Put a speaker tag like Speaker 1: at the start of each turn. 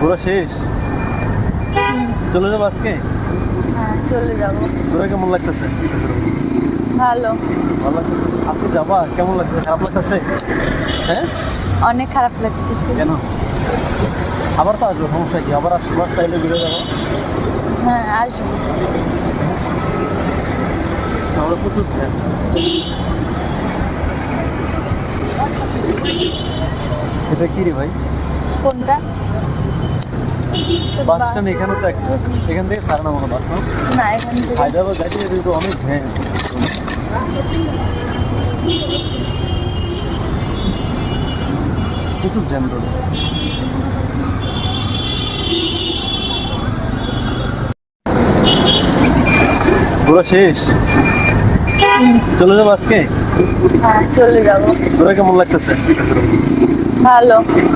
Speaker 1: ঘোরা শেষ? চলে যাবো আজকে?
Speaker 2: হ্যাঁ, চলে যাব।
Speaker 1: ঘোরা কেমন লাগতেছে?
Speaker 2: ভালো।
Speaker 1: ভালো লাগতেছে? আজকে যাবা, কেমন লাগতেছে? খারাপ লাগতেছে? হ্যাঁ,
Speaker 2: অনেক খারাপ লাগতেছে।
Speaker 1: কেন? আবার তো আসবো, সমস্যা কি? আবার আসবো, চাইলে ঘুরে যাবো।
Speaker 2: হ্যাঁ, আসবো।
Speaker 1: আমরা প্রচুর জ্যাম। এটা কি রে ভাই?
Speaker 2: কোনটা?
Speaker 1: বাস স্ট্যান্ড এখানে তো একটা, এখান থেকে ছাড়া না মনে বাস না?
Speaker 2: না, এখান থেকে
Speaker 1: হায়দ্রাবাদ যাইতে যেতে তো অনেক জ্যাম। প্রচুর জ্যাম রোড। ঘোরা শেষ? চলে যাবো আজকে?
Speaker 2: হ্যাঁ, চলে যাব।
Speaker 1: ঘোরা কেমন লাগতেছে?
Speaker 2: ভালো।